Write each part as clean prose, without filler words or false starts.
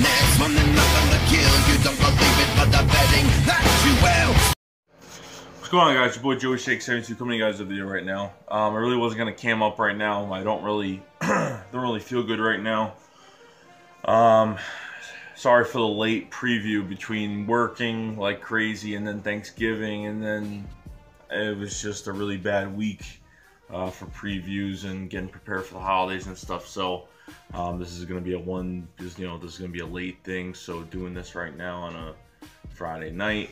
madness when they're not gonna kill you. Don't believe it, but I'm betting that you will. What's going on, guys? Your boy Joey Shake 72 coming to you guys with a video right now. I really wasn't gonna cam up right now. I don't really feel good right now. Sorry for the late preview between working like crazy and then Thanksgiving, and then it was just a really bad week for previews and getting prepared for the holidays and stuff. So this is gonna be this is gonna be a late thing. So doing this right now on a Friday night.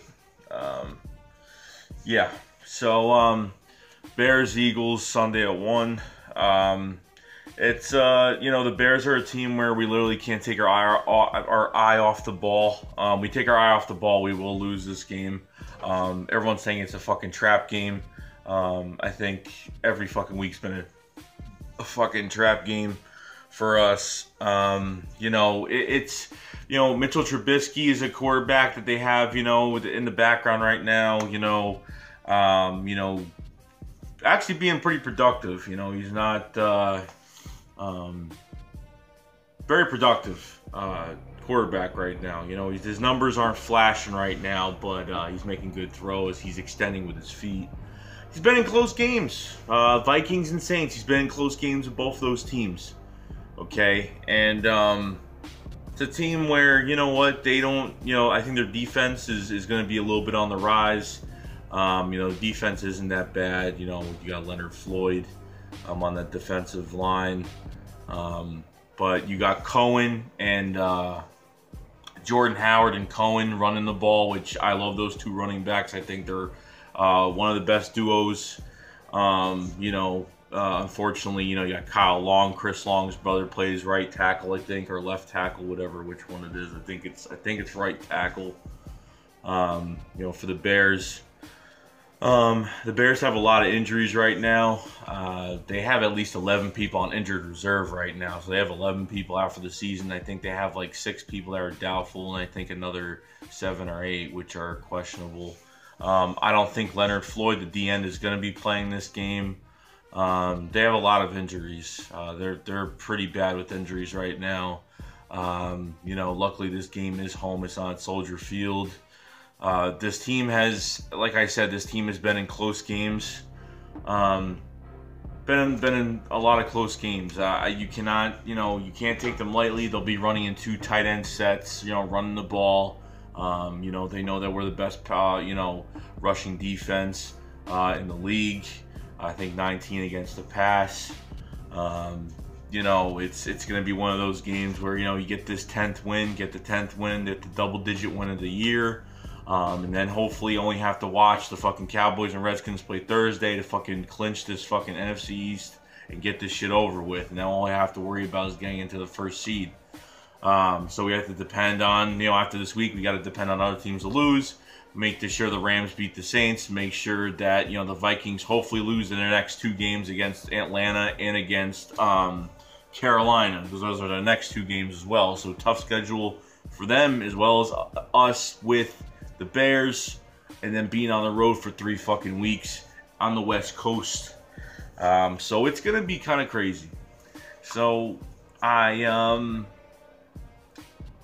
Yeah. So Bears Eagles Sunday at 1. It's the Bears are a team where we literally can't take our eye off the ball. We take our eye off the ball, we will lose this game. Everyone's saying it's a fucking trap game. I think every fucking week's been a fucking trap game for us. It's Mitchell Trubisky is a quarterback that they have, in the background right now. Actually being pretty productive. He's not very productive quarterback right now. His numbers aren't flashing right now, but he's making good throws. He's extending with his feet. He's been in close games. Vikings and Saints, he's been in close games with both those teams. Okay, and it's a team where, they don't, I think their defense is going to be a little bit on the rise. Defense isn't that bad. You got Leonard Floyd on that defensive line. But you got Cohen and Jordan Howard and Cohen running the ball, which I love those two running backs. I think they're one of the best duos. Unfortunately, you got Kyle Long. Chris Long's brother plays right tackle, I think, or left tackle, whatever, which one it is. I think it's right tackle. For the Bears. The Bears have a lot of injuries right now. They have at least 11 people on injured reserve right now. So they have 11 people out for the season. I think they have like 6 people that are doubtful, and I think another 7 or 8 which are questionable. I don't think Leonard Floyd, the D-end, is going to be playing this game. They have a lot of injuries. They're pretty bad with injuries right now. Luckily this game is home. It's on Soldier Field. This team has, like I said, been in close games. Been in a lot of close games. You can't take them lightly. They'll be running in 2 tight end sets, running the ball. They know that we're the best, rushing defense in the league. I think 19 against the pass. It's going to be one of those games where, you get this 10th win, get the double-digit win of the year. And then hopefully only have to watch the fucking Cowboys and Redskins play Thursday to fucking clinch this fucking NFC East and get this shit over with. And then all I have to worry about is getting into the first seed. So we have to depend on, after this week, we got to depend on other teams to lose. Make sure the Rams beat the Saints. Make sure that, the Vikings hopefully lose in their next 2 games against Atlanta and against Carolina, because those are the next 2 games as well. So tough schedule for them as well as us with the Bears, and then being on the road for 3 fucking weeks on the West Coast. So it's gonna be kind of crazy. So I'm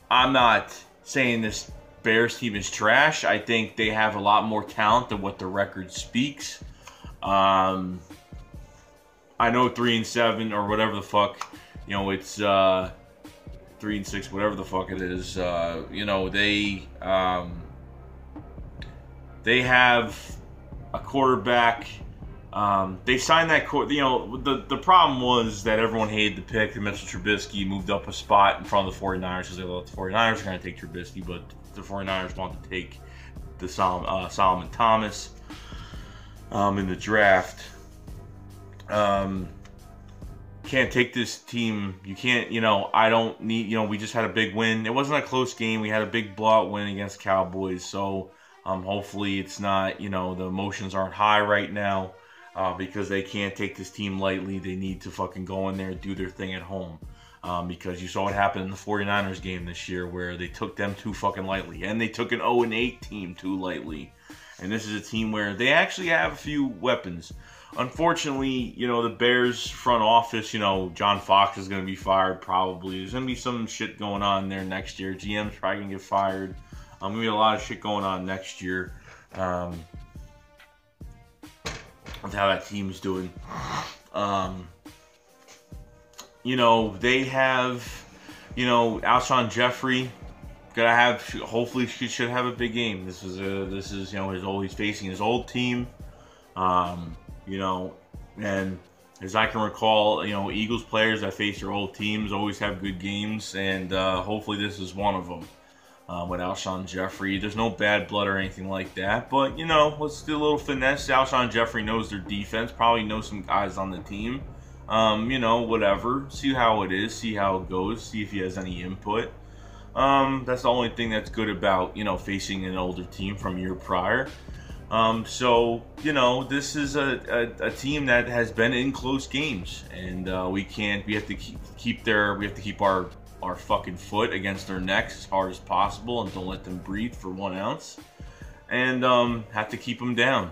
not saying this Bears team is trash. I think they have a lot more talent than what the record speaks. I know 3-7 or whatever the fuck, it's 3-6, whatever the fuck it is. They have a quarterback. They signed that the problem was that everyone hated the pick. Mitchell Trubisky moved up a spot in front of the 49ers because they thought the 49ers are going to take Trubisky, but the 49ers want to take the Solomon Thomas in the draft. Can't take this team. You can't, I don't need, we just had a big win. It wasn't a close game. We had a big blowout win against Cowboys. So hopefully it's not, the emotions aren't high right now because they can't take this team lightly. They need to fucking go in there and do their thing at home. Because you saw what happened in the 49ers game this year where they took them too fucking lightly. And they took an 0-8 team too lightly. And this is a team where they actually have a few weapons. unfortunately, you know, the Bears front office, you know, John Fox is going to be fired probably. There's going to be some shit going on there next year. GM's probably going to get fired. Going to be a lot of shit going on next year. With how that team's doing. You know, they have, you know, Alshon Jeffrey hopefully should have a big game. This is you know, he's facing his old team. You know, and as I can recall, you know, Eagles players that face their old teams always have good games, and hopefully this is one of them. With Alshon Jeffrey, there's no bad blood or anything like that, but you know, let's do a little finesse. Alshon Jeffrey knows their defense, probably knows some guys on the team. You know, whatever. See how it is, see how it goes, see if he has any input. That's the only thing that's good about, you know, facing an older team from year prior. So, you know, this is a team that has been in close games, and we have to keep our fucking foot against their necks as hard as possible and don't let them breathe for 1 ounce, and have to keep them down.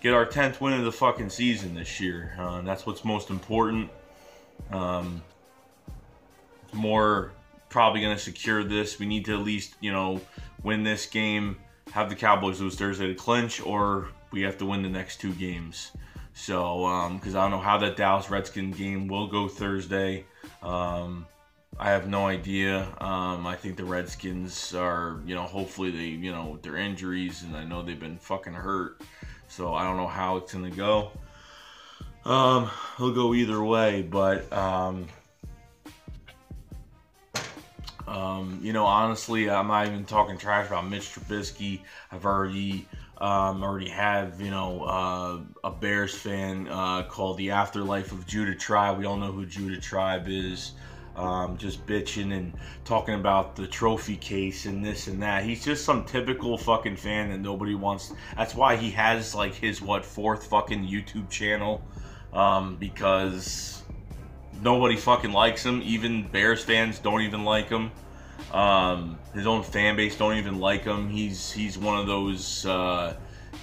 Get our 10th win of the fucking season this year. That's what's most important. More probably going to secure this. We need to at least, you know, win this game, have the Cowboys lose Thursday to clinch, or we have to win the next 2 games. So, because I don't know how that Dallas Redskins game will go Thursday. I have no idea. I think the Redskins are, you know, hopefully they, you know, with their injuries, and I know they've been fucking hurt. So I don't know how it's going to go. He'll go either way, but, you know, honestly, I'm not even talking trash about Mitch Trubisky. I've already have, you know, a Bears fan called the Afterlife of Judah Tribe. We all know who Judah Tribe is. Just bitching and talking about the trophy case and this and that. He's just some typical fucking fan that nobody wants. That's why he has like his 4th fucking YouTube channel, because nobody fucking likes him. Even Bears fans don't even like him. His own fan base don't even like him. He's one of those, you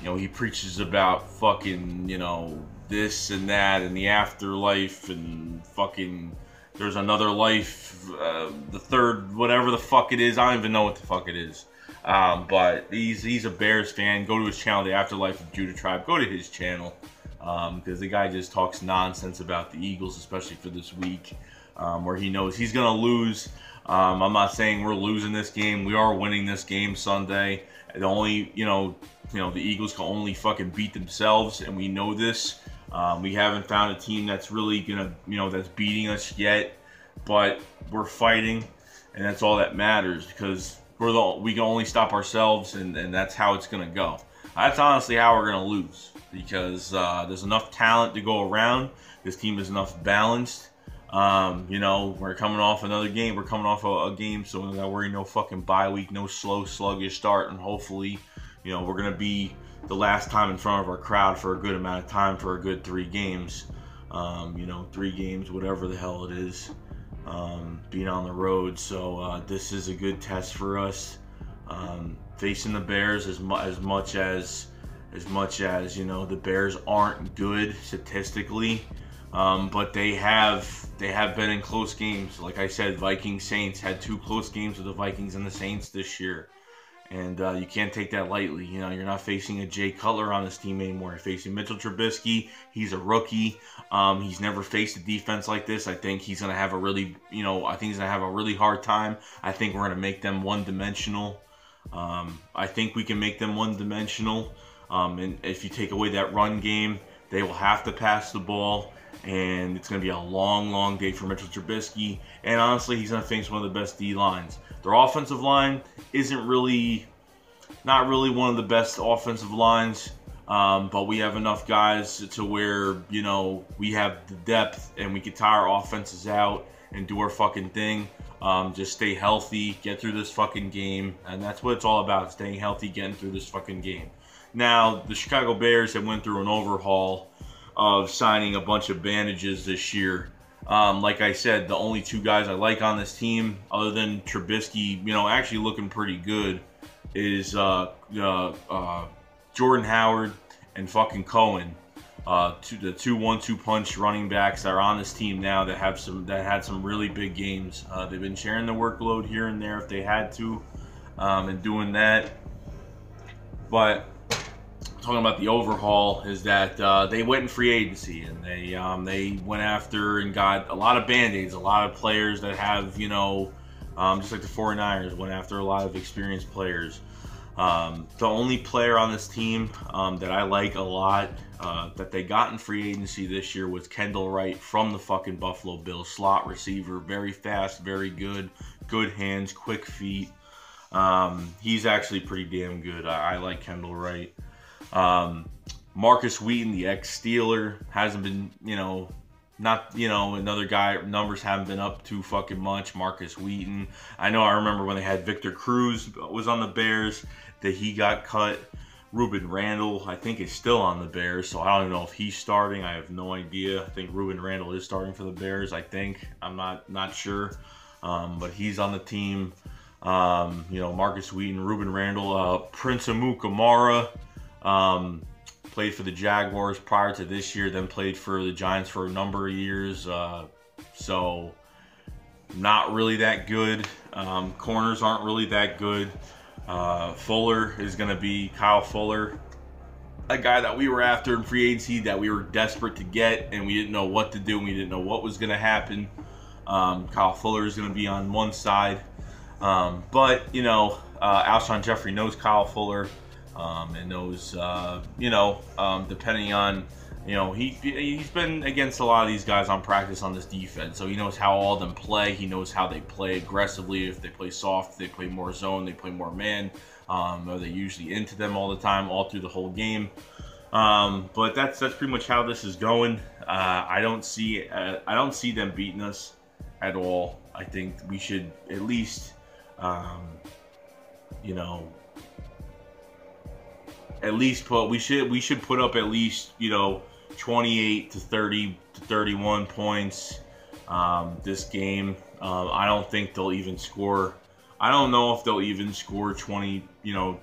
know, he preaches about fucking, you know, this and that and the afterlife and fucking there's another life, the third, whatever the fuck it is. I don't even know what the fuck it is. But he's a Bears fan. Go to his channel, The Afterlife of Judah Tribe. Go to his channel, because the guy just talks nonsense about the Eagles, especially for this week, where he knows he's going to lose. I'm not saying we're losing this game. We are winning this game Sunday. The only, you know, the Eagles can only fucking beat themselves, and we know this. We haven't found a team that's really gonna, you know, that's beating us yet, but we're fighting, and that's all that matters, because we can only stop ourselves, and that's how it's gonna go. That's honestly how we're gonna lose, because there's enough talent to go around. This team is enough balanced. You know, we're coming off another game. We're coming off a game, so we don't gotta worry, no fucking bye week, no slow, sluggish start, and hopefully, you know, we're gonna be the last time in front of our crowd for a good amount of time for a good 3 games. You know, 3 games, whatever the hell it is, being on the road. So this is a good test for us. Facing the Bears, as much as you know, the Bears aren't good statistically, but they have been in close games. Like I said, Vikings Saints had 2 close games with the Vikings and the Saints this year. And you can't take that lightly. You know, you're not facing a Jay Cutler on this team anymore. You're facing Mitchell Trubisky. He's a rookie. He's never faced a defense like this. I think he's going to have a really, you know, I think he's going to have a really hard time. I think we're going to make them one-dimensional. I think we can make them one-dimensional. And if you take away that run game, they will have to pass the ball. And it's going to be a long, long day for Mitchell Trubisky. And honestly, he's going to face one of the best D-lines. Their offensive line isn't not really one of the best offensive lines, but we have enough guys to where, you know, we have the depth and we can tire our offenses out and do our fucking thing. Just stay healthy, get through this fucking game, and that's what it's all about, staying healthy, getting through this fucking game. Now, the Chicago Bears have went through an overhaul of signing a bunch of bandages this year. Like I said, the only 2 guys I like on this team, other than Trubisky, you know, actually looking pretty good, is Jordan Howard and fucking Cohen. the 2-1-2 punch running backs that are on this team now that had some really big games. They've been sharing the workload here and there if they had to, and doing that. But talking about the overhaul is that they went in free agency and they went after and got a lot of band-aids, a lot of players that have, you know, just like the 49ers went after a lot of experienced players. The only player on this team that I like a lot that they got in free agency this year was Kendall Wright from the fucking Buffalo Bills. Slot receiver, very fast, very good hands, quick feet. He's actually pretty damn good. I like Kendall Wright. Marcus Wheaton, the ex-Steeler, hasn't been, you know, not, you know, another guy, numbers haven't been up too fucking much. Marcus Wheaton. I remember when they had Victor Cruz was on the Bears that he got cut. Ruben Randall, I think, is still on the Bears, so I don't know if he's starting. I have no idea. I think Ruben Randall is starting for the Bears, I think. I'm not sure. But he's on the team. You know, Marcus Wheaton, Ruben Randall, Prince Amukamara, played for the Jaguars prior to this year, then played for the Giants for a number of years. So not really that good. Corners aren't really that good. Fuller is going to be Kyle Fuller, a guy that we were after in free agency that we were desperate to get, and we didn't know what to do. And we didn't know what was going to happen. Kyle Fuller is going to be on one side. But, you know, Alshon Jeffrey knows Kyle Fuller. And knows, you know, depending on, you know, he's been against a lot of these guys on practice on this defense, so he knows how all of them play. He knows how they play aggressively. If they play soft, they play more zone, they play more man. Are they usually into them all the time, all through the whole game? But that's pretty much how this is going. I don't see them beating us at all. I think we should at least, you know. We should put up at least, you know, 28 to 30 to 31 points this game. I don't think they'll even score. I don't know if they'll even score 20, you know,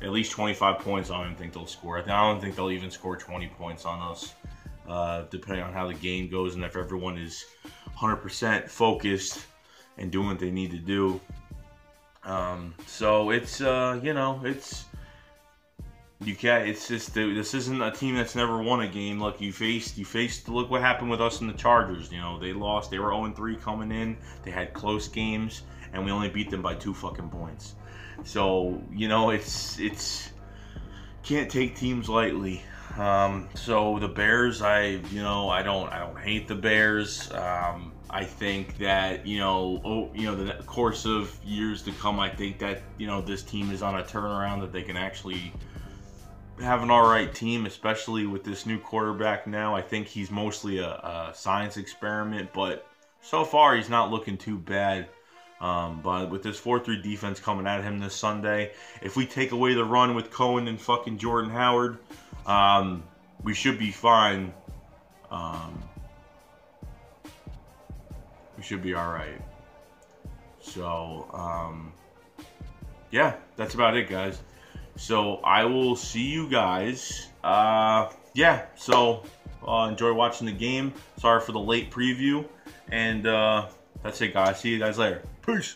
at least 25 points. I don't even think they'll score. I don't think they'll even score 20 points on us, depending on how the game goes and if everyone is 100% focused and doing what they need to do. So it's, you know, it's. It's just this isn't a team that's never won a game. Look, you faced. Look what happened with us and the Chargers. You know, they lost. They were 0-3 coming in. They had close games, and we only beat them by 2 fucking points. So you know, it's can't take teams lightly. So the Bears, I don't hate the Bears. I think that, you know, the course of years to come, I think that, you know, this team is on a turnaround, that they can actually have an alright team, especially with this new quarterback now. I think he's mostly a science experiment, but so far he's not looking too bad. But with this 4-3 defense coming at him this Sunday, if we take away the run with Cohen and fucking Jordan Howard, we should be fine. We should be alright. So, yeah, that's about it, guys. So I will see you guys. Yeah, so enjoy watching the game. Sorry for the late preview. And that's it, guys. See you guys later. Peace.